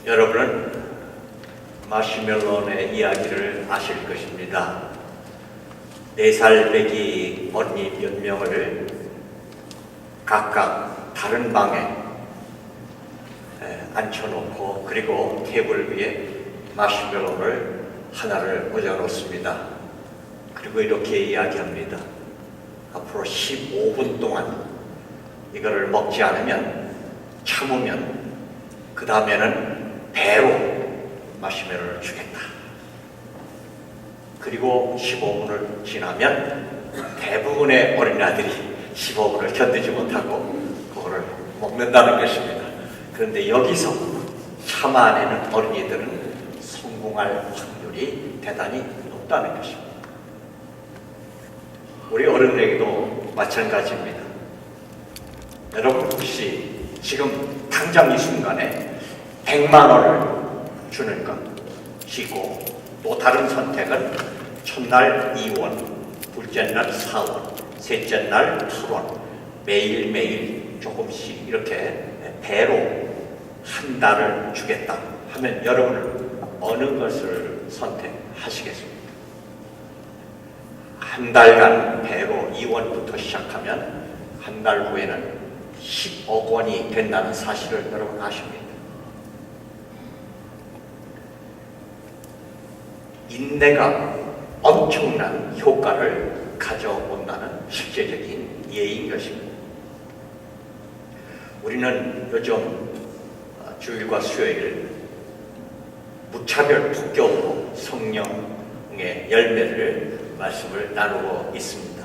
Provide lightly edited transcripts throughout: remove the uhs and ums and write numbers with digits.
여러분은 마시멜론의 이야기를 아실 것입니다. 4살 배기 어린이 몇 명을 각각 다른 방에 앉혀놓고 그리고 테이블 위에 마시멜론을 하나를 올려놓습니다. 그리고 이렇게 이야기합니다. 앞으로 15분 동안 이거를 먹지 않으면, 참으면 그 다음에는 배로 마시멜로를 주겠다. 그리고 15분을 지나면 대부분의 어린아이들이 15분을 견디지 못하고 그거를 먹는다는 것입니다. 그런데 여기서 참아내는 어린이들은 성공할 확률이 대단히 높다는 것입니다. 우리 어른에게도 마찬가지입니다. 여러분 혹시 지금 당장 이 순간에 100만 원을 주는 것이고, 또 다른 선택은 첫날 2원, 둘째 날 4원, 셋째 날 8원, 매일매일 조금씩 이렇게 배로 한 달을 주겠다 하면 여러분은 어느 것을 선택하시겠습니까? 한 달간 배로 2원부터 시작하면 한 달 후에는 10억 원이 된다는 사실을 여러분 아십니까? 인내가 엄청난 효과를 가져온다는 실제적인 예인 것입니다. 우리는 요즘 주일과 수요일 무차별 폭격으로 성령의 열매를 말씀을 나누고 있습니다.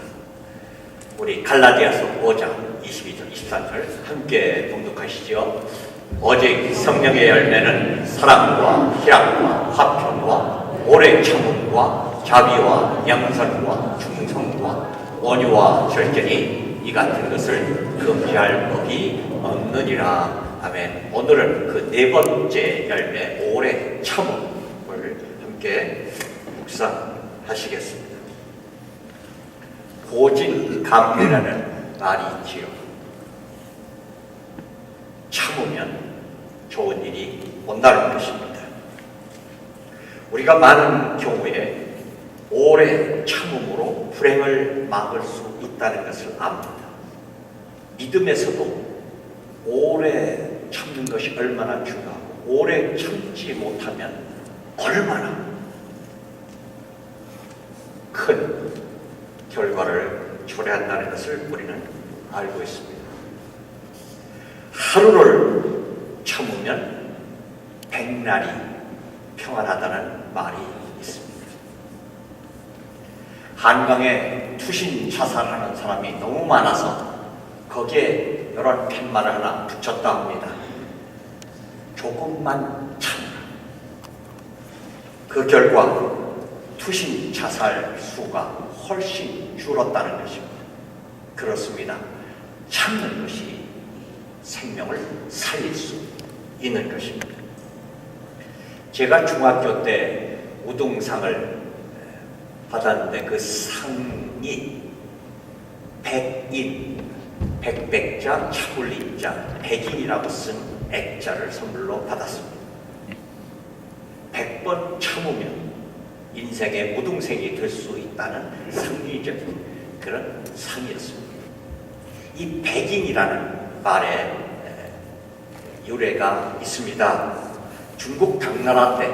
우리 갈라디아서 5장 22절 23절 함께 봉독하시죠. 오직 성령의 열매는 사랑과 희락과 화평과 오래 참음과 자비와 양선과 충성과 온유와 절제니 이 같은 것을 금지할 법이 없느니라. 아멘. 오늘은 그 4번째 열매 오래 참음을 함께 묵상하시겠습니다. 고진감이라는 말이 있지요. 참으면 좋은 일이 온다는 것입니다. 우리가 많은 경우에 오래 참음으로 불행을 막을 수 있다는 것을 압니다. 믿음에서도 오래 참는 것이 얼마나 중요하고, 오래 참지 못하면 얼마나 큰 결과를 초래한다는 것을 우리는 알고 있습니다. 하루를 참으면 100날이 평안하다는 말이 있습니다. 한강에 투신 자살하는 사람이 너무 많아서 거기에 이런 팻말을 하나 붙였다 합니다. 조금만 참으라. 그 결과 투신 자살 수가 훨씬 줄었다는 것입니다. 그렇습니다. 참는 것이 생명을 살릴 수 있는 것입니다. 제가 중학교 때 우등상을 받았는데 그 상이 백인, 백백자, 차불리자, 백인이라고 쓴 액자를 선물로 받았습니다. 100번 참으면 인생의 우등생이 될 수 있다는 상징적인 그런 상이었습니다. 이 백인이라는 말에 유래가 있습니다. 중국 당나라 때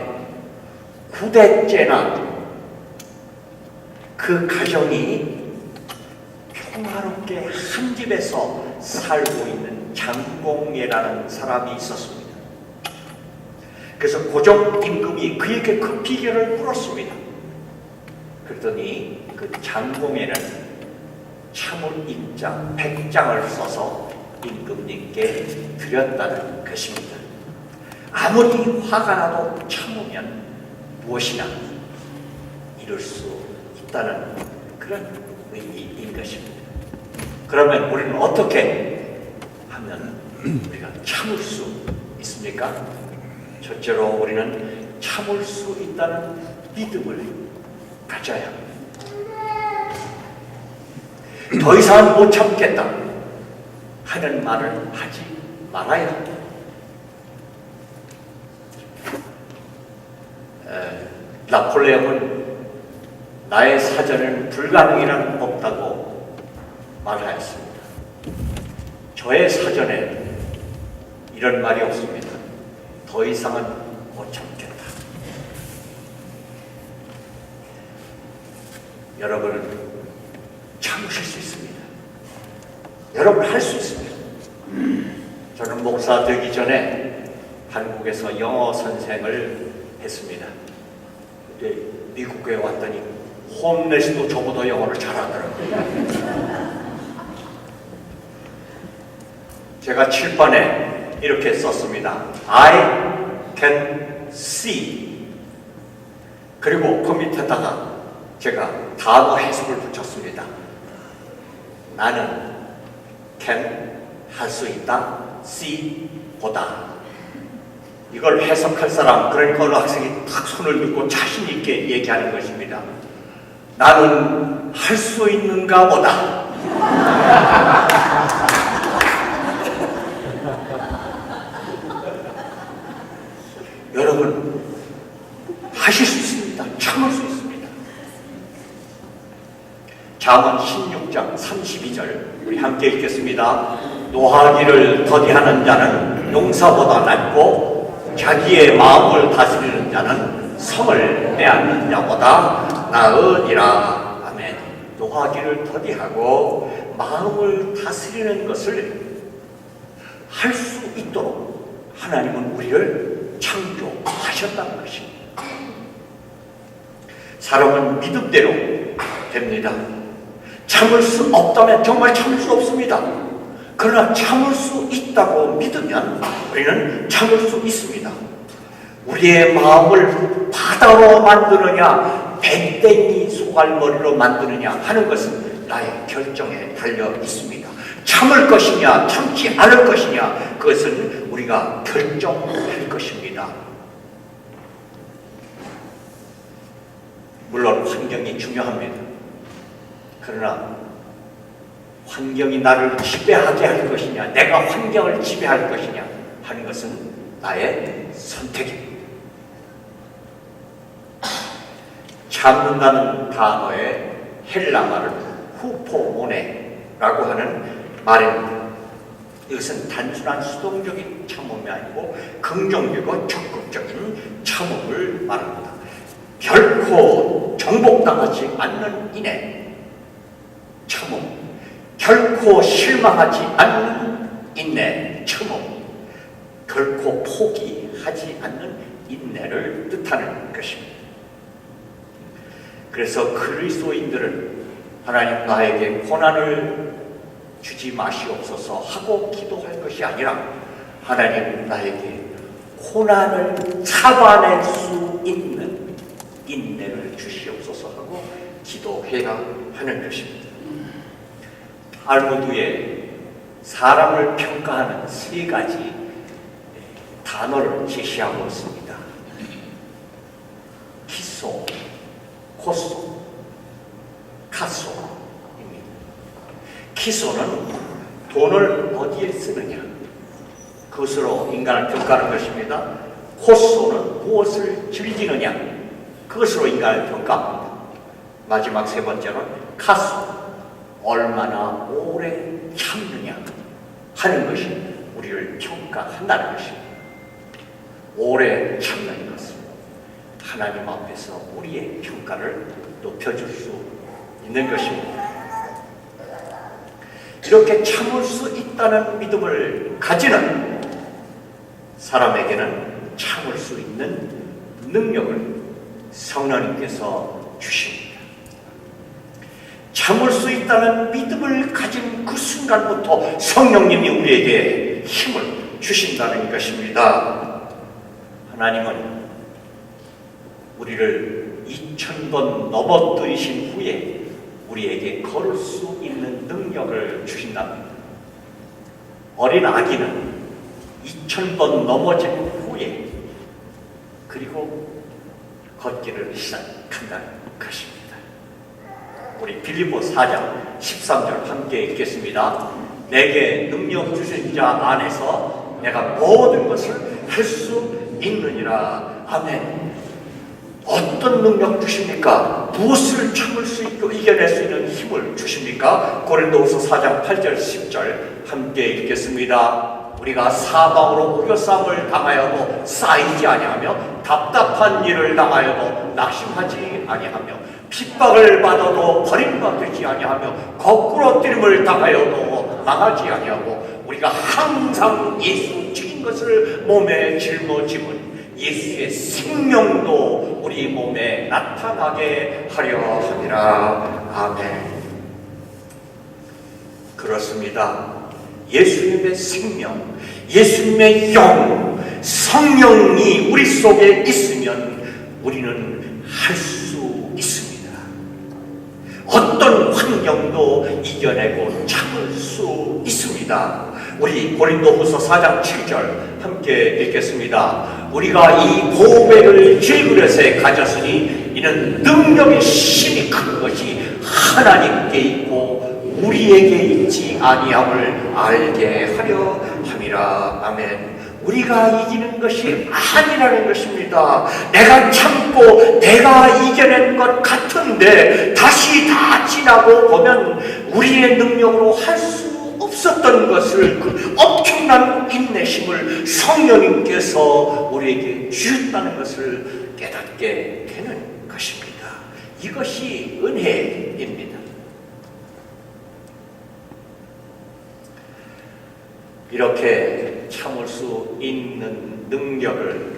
9대째나 그 가정이 평화롭게 한 집에서 살고 있는 장공예라는 사람이 있었습니다. 그래서 고종 임금이 그에게 그 비결을 물었습니다. 그랬더니 그 장공예는 참을 입장 100장을 써서 임금님께 드렸다는 것입니다. 아무리 화가 나도 참으면 무엇이나 이룰 수 있다는 그런 의미인 것입니다. 그러면 우리는 어떻게 하면 우리가 참을 수 있습니까? 첫째로 우리는 참을 수 있다는 믿음을 가져야 합니다. 더 이상 못 참겠다 하는 말을 하지 말아야 합니다. 나폴레옹은 나의 사전은 불가능이란 없다고 말하였습니다. 저의 사전에 이런 말이 없습니다. 더 이상은 못 참겠다. 여러분은 참으실 수 있습니다. 여러분 할 수 있습니다. 저는 목사 되기 전에 한국에서 영어 선생을 했습니다. 근데 미국에 왔더니 홈레스도 저보다 영어를 잘하더라고요. 제가 칠판에 이렇게 썼습니다. I can see. 그리고 그 밑에다가 제가 단어 해석을 붙였습니다. 나는 can 할 수 있다, see 보다. 이걸 해석할 사람, 그러니까 어느 학생이 탁 손을 들고 자신 있게 얘기하는 것입니다. 나는 할 수 있는가 보다. 여러분 하실 수 있습니다. 참을 수 있습니다. 잠언 16장 32절 우리 함께 읽겠습니다. 노하기를 더디하는 자는 용사보다 낫고 자기의 마음을 다스리는 자는 성을 빼앗는 자보다 나으니라. 아멘. 노하기를 더디하고 마음을 다스리는 것을 할 수 있도록 하나님은 우리를 창조하셨다는 것입니다. 사람은 믿음대로 됩니다. 참을 수 없다면 정말 참을 수 없습니다. 그러나 참을 수 있다고 믿으면 우리는 참을 수 있습니다. 우리의 마음을 바다로 만드느냐 밴댕이 소갈머리로 만드느냐 하는 것은 나의 결정에 달려 있습니다. 참을 것이냐 참지 않을 것이냐 그것은 우리가 결정할 것입니다. 물론 환경이 중요합니다. 그러나 환경이 나를 지배하게 할 것이냐 내가 환경을 지배할 것이냐 하는 것은 나의 선택입니다. 참는다는 단어의 헬라말은 후포모네라고 하는 말입니다. 이것은 단순한 수동적인 참음이 아니고 긍정적이고 적극적인 참음을 말합니다. 결코 정복당하지 않는 인내 참음, 결코 실망하지 않는 인내 참음, 결코 포기하지 않는 인내를 뜻하는 것입니다. 그래서 그리스도인들은 하나님 나에게 고난을 주지 마시옵소서 하고 기도할 것이 아니라 하나님 나에게 고난을 잡아낼 수 있는 인내를 주시옵소서 하고 기도해야 하는 것입니다. 알무드에 사람을 평가하는 세 가지 단어를 제시하고 있습니다. 키소, 코소, 카소입니다. 키소는 돈을 어디에 쓰느냐 그것으로 인간을 평가하는 것입니다. 코소는 무엇을 즐기느냐 그것으로 인간을 평가합니다. 마지막 세 번째는 카소, 얼마나 오래 참느냐 하는 것이 우리를 평가한다는 것입니다. 오래 참는 것은 하나님 앞에서 우리의 평가를 높여줄 수 있는 것입니다. 이렇게 참을 수 있다는 믿음을 가지는 사람에게는 참을 수 있는 능력을 성령님께서 주십니다. 참을 수 있다는 믿음을 가진 그 순간부터 성령님이 우리에게 힘을 주신다는 것입니다. 하나님은 우리를 2000번 넘어뜨리신 후에 우리에게 걸을 수 있는 능력을 주신답니다. 어린 아기는 2000번 넘어진 후에 그리고 걷기를 시작한다는 것입니다. 우리 빌립보 4장 13절 함께 읽겠습니다. 내게 능력 주신 자 안에서 내가 모든 것을 할 수 있느니라. 아멘. 어떤 능력 주십니까? 무엇을 참을 수 있고 이겨낼 수 있는 힘을 주십니까? 고린도후서 4장 8절 10절 함께 읽겠습니다. 우리가 사방으로 우겨싸움을 당하여도 쌓이지 아니하며 답답한 일을 당하여도 낙심하지 아니하며 핍박을 받아도 버림받지 아니하며 거꾸로 뜨림을 당하여도 망하지 아니하고 우리가 항상 예수 죽인 것을 몸에 짊어지면 예수의 생명도 우리 몸에 나타나게 하려 함이라. 아멘. 그렇습니다. 예수님의 생명, 예수님의 영, 성령이 우리 속에 있으면 우리는 할 수 있습니다. 어떤 환경도 이겨내고 참을 수 있습니다. 우리 고린도후서 4장 7절 함께 읽겠습니다. 우리가 이 보배를 질그릇에 가졌으니 이는 능력의 힘이 큰 것이 하나님께 있고 우리에게 있지 아니함을 알게 하려 함이라. 아멘. 우리가 이기는 것이 아니라는 것입니다. 내가 참고 내가 이겨낸 것 같은데 다시 다 지나고 보면 우리의 능력으로 할 수 없었던 것을, 그 엄청난 인내심을 성령님께서 우리에게 주셨다는 것을 깨닫게 되는 것입니다. 이것이 은혜입니다. 이렇게 참을 수 있는 능력을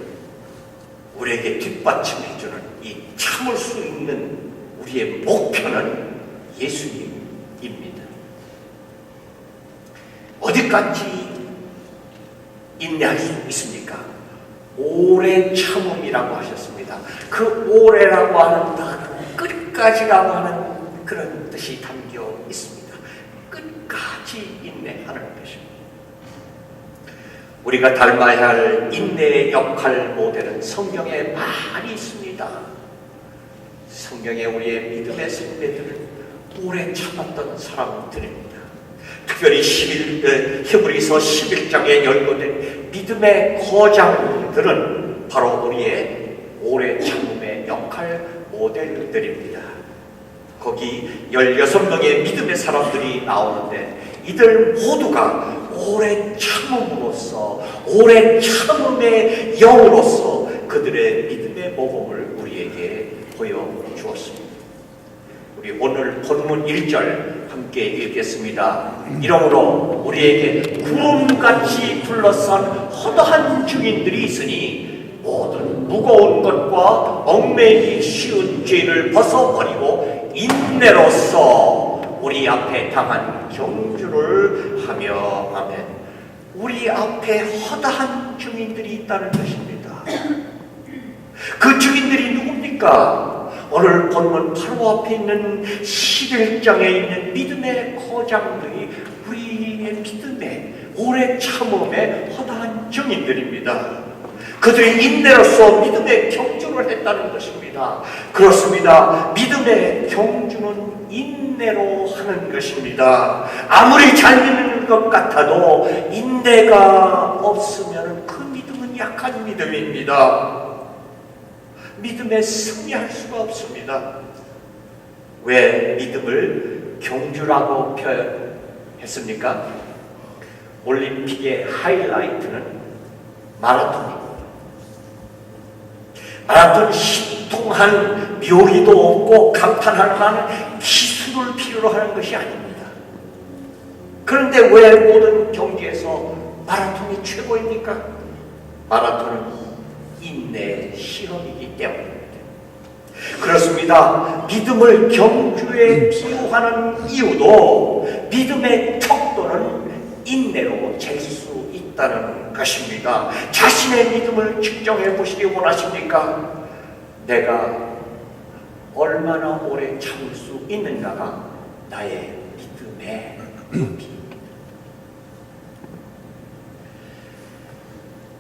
우리에게 뒷받침해주는 이 참을 수 있는 우리의 목표는 예수님입니다. 어디까지 인내할 수 있습니까? 오래 참음이라고 하셨습니다. 그 오래라고 하는 단어는 끝까지라고 하는 그런 뜻이 담겨 있습니다. 끝까지 인내하는 것입니다. 우리가 닮아야 할 인내의 역할 모델은 성경에 많이 있습니다. 성경에 우리의 믿음의 선배들은 오래 참았던 사람들입니다. 특별히 히브리서 11장에 열거된 믿음의 거장들은 바로 우리의 오래 참음의 역할 모델들입니다. 거기 16명의 믿음의 사람들이 나오는데 이들 모두가 오래 참음으로써, 오래 참음의 영으로서 그들의 믿음의 모범을 우리에게 보여주었습니다. 우리 오늘 본문 1절 함께 읽겠습니다. 이러므로 우리에게 구름같이 둘러싼 허다한 증인들이 있으니 모든 무거운 것과 얽매이기 쉬운 죄를 벗어버리고 인내로써 우리 앞에 당한 경주를 하며. 아멘. 우리 앞에 허다한 증인들이 있다는 것입니다. 그 증인들이 누굽니까? 오늘 본문 바로 앞에 있는 11장에 있는 믿음의 거장들이 우리의 믿음의 오래 참음의 허다한 증인들입니다. 그들이 인내로서 믿음의 경주를 했다는 것입니다. 그렇습니다. 믿음의 경주는 인내로 하는 것입니다. 아무리 잘 믿는 것 같아도 인내가 없으면 그 믿음은 약한 믿음입니다. 믿음에 승리할 수가 없습니다. 왜 믿음을 경주라고 표현했습니까? 올림픽의 하이라이트는 마라톤입니다. 마라톤 신통한 묘기도 없고 감탄할 만한 기술을 필요로 하는 것이 아닙니다. 그런데 왜 모든 경기에서 마라톤이 최고입니까? 마라톤은 인내의 시험이기 때문입니다. 그렇습니다. 믿음을 경주에 비유하는 이유도 믿음의 척도는 인내로 잴 수 있다는 것입니다. 자신의 믿음을 측정해 보시기 원하십니까? 내가 얼마나 오래 참을 수 있는가가 나의 믿음의 높이입니다.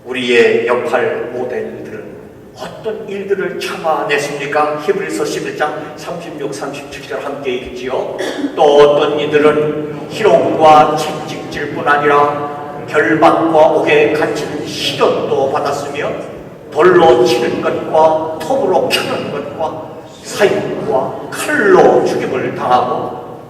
우리의 역할 모델들은 어떤 일들을 참아냈습니까? 히브리서 11장 36, 37절 함께 읽지요. 또 어떤 이들은 희롱과 채찍질뿐 아니라 결박과 옥에 갇히는 시련도 받았으며 돌로 치는 것과 톱으로 켜는 것과 사익과 칼로 죽임을 당하고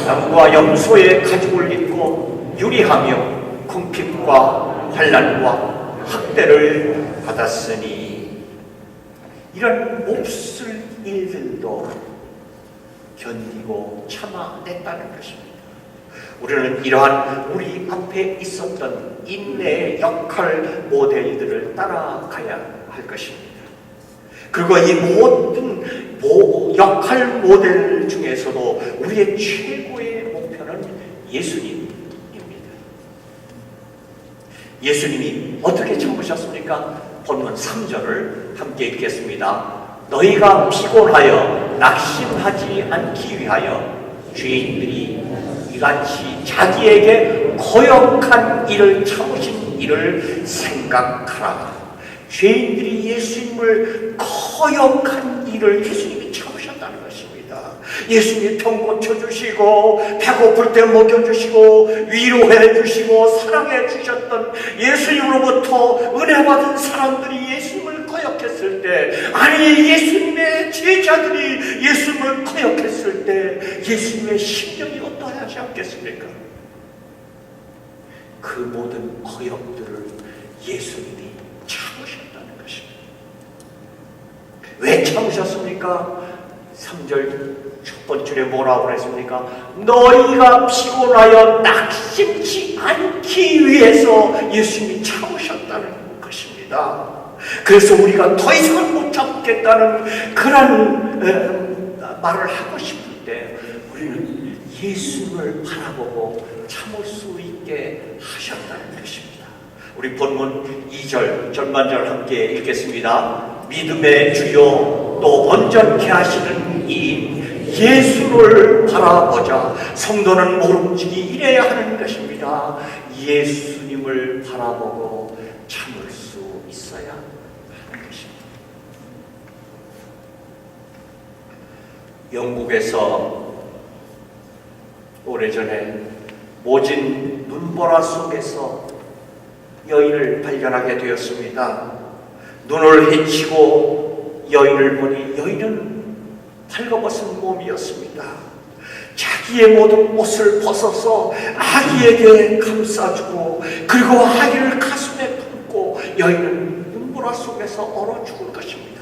양과 염소의 가죽을 입고 유리하며 궁핍과 환난과 학대를 받았으니 이런 몹쓸 일들도 견디고 참아냈다는 것입니다. 우리는 이러한 우리 앞에 있었던 인내의 역할 모델들을 따라가야 할 것입니다. 그리고 이 모든 역할 모델 중에서도 우리의 최고의 목표는 예수님입니다. 예수님이 어떻게 참으셨습니까? 본문 3절을 함께 읽겠습니다. 너희가 피곤하여 낙심하지 않기 위하여 죄인들이 이같이 자기에게 거역한 일을 참으신 일을 생각하라. 죄인들이 예수님을 거역한 일을 예수님이 참으셨다는 것입니다. 예수님이 병 고쳐주시고 배고플 때 먹여주시고 위로해주시고 사랑해주셨던 예수님으로부터 은혜받은 사람들이 예수님을 거역했을 때, 아니 예수님의 제자들이 예수님을 거역했을 때 예수님의 심정이 어떠하지 않겠습니까? 그 모든 거역들을 예수님이 참으셨다는 것입니다. 왜 참으셨습니까? 3절 첫 번째 뭐라고 그랬습니까? 너희가 피곤하여 낙심치 않기 위해서 예수님이 참으셨다는 것입니다. 그래서 우리가 더 이상 못 참겠다는 그런 말을 하고 싶을 때 우리는 예수님을 바라보고 참을 수 있게 하셨다는 것입니다. 우리 본문 2절 전반절 함께 읽겠습니다. 믿음의 주요 또 온전케 하시는 이인 예수를 바라보자. 성도는 모름지기 이래야 하는 것입니다. 예수님을 바라보고 참을 수 있어야 하는 것입니다. 영국에서 오래전에 모진 눈보라 속에서 여인을 발견하게 되었습니다. 눈을 헤치고 여인을 보니 여인은 벌거벗은 몸이었습니다. 자기의 모든 옷을 벗어서 아기에게 감싸주고 그리고 아기를 가슴에 품고 여인은 눈보라 속에서 얼어 죽은 것입니다.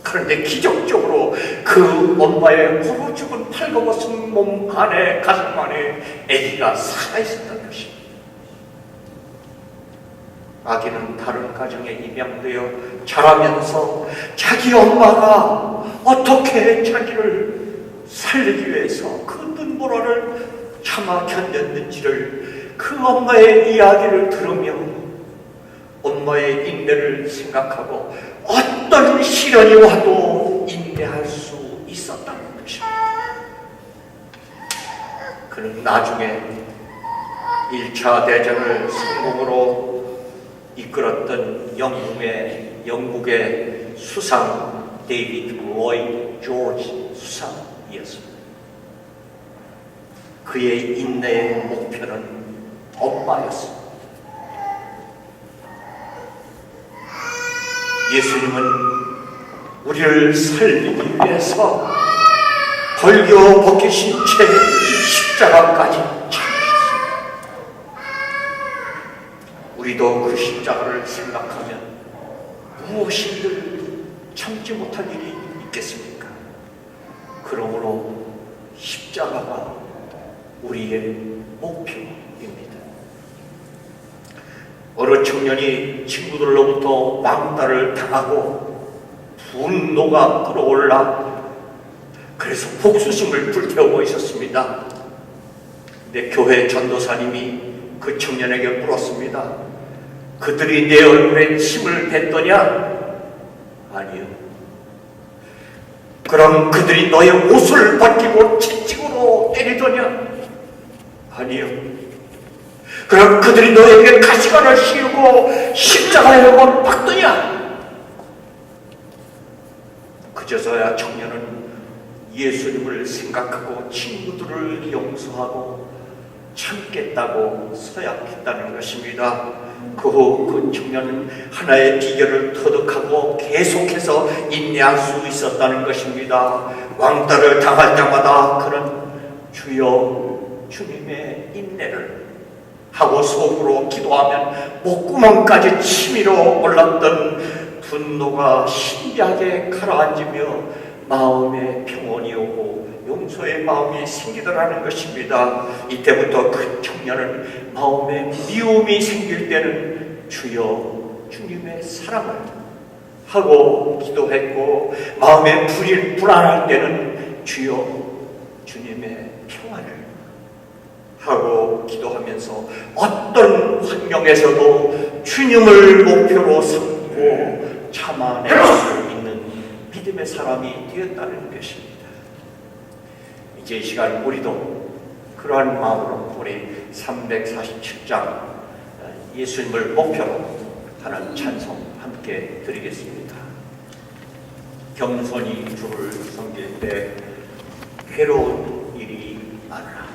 그런데 기적적으로 그 엄마의 얼어 죽은 벌거벗은 몸 안에, 가슴 안에 아기가 살아있었던 것입니다. 아기는 다른 가정에 입양되어 자라면서 자기 엄마가 어떻게 자기를 살리기 위해서 그 눈보라를 참아 견뎠는지를 그 엄마의 이야기를 들으며 엄마의 인내를 생각하고 어떤 시련이 와도 인내할 수 있었다는 것입니다. 그는 나중에 1차 대전을 성공으로 이끌었던 영국의 수상 데이비드 로이드 조지 수상이었습니다. 그의 인내의 목표는 엄마였습니다. 예수님은 우리를 살리기 위해서 벌겨 벗기신 채 십자가까지 우리도 그 십자가를 생각하면 무엇이든 참지 못할 일이 있겠습니까? 그러므로 십자가가 우리의 목표입니다. 어느 청년이 친구들로부터 왕따를 당하고 분노가 끌어올라 그래서 복수심을 불태우고 있었습니다. 근데 교회 전도사님이 그 청년에게 물었습니다. 그들이 내 얼굴에 침을 뱉더냐? 아니요. 그럼 그들이 너의 옷을 벗기고 채찍으로 때리더냐? 아니요. 그럼 그들이 너에게 가시관을 씌우고 십자가에 못 박더냐? 그제서야 청년은 예수님을 생각하고 친구들을 용서하고 참겠다고 서약했다는 것입니다. 그 후 그 청년은 하나의 비결을 터득하고 계속해서 인내할 수 있었다는 것입니다. 왕따를 당할 때마다 그는 주여 주님의 인내를 하고 속으로 기도하면 목구멍까지 치밀어 올랐던 분노가 신비하게 가라앉으며 마음의 평온이 오고 용서의 마음이 생기더라는 것입니다. 이때부터 그 청년은 마음에 미움이 생길 때는 주여 주님의 사랑을 하고 기도했고, 마음에 불안할 때는 주여 주님의 평안을 하고 기도하면서 어떤 환경에서도 주님을 목표로 삼고 참아낼 수 있는 믿음의 사람이 되었다는 것입니다. 이제 이 시간 우리도 그러한 마음으로 우리 347장 예수님을 목표로 하는 찬송 함께 드리겠습니다. 겸손히 주를 섬길 때 괴로운 일이 많으나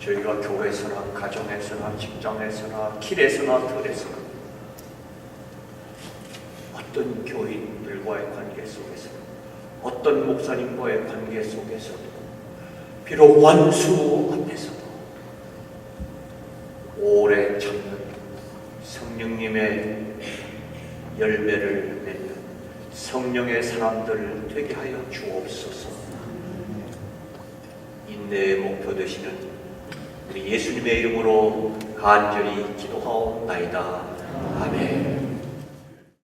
저희가 교회에서나 가정에서나 직장에서나 길에서나 들에서나 어떤 교인들과의 관계 속에서 어떤 목사님과의 관계 속에서도 비록 원수 앞에서도 오래 참는 성령님의 열매를 맺는 성령의 사람들 되게 하여 주옵소서. 인내의 목표 되시는 우리 예수님의 이름으로 간절히 기도하옵나이다. 아멘.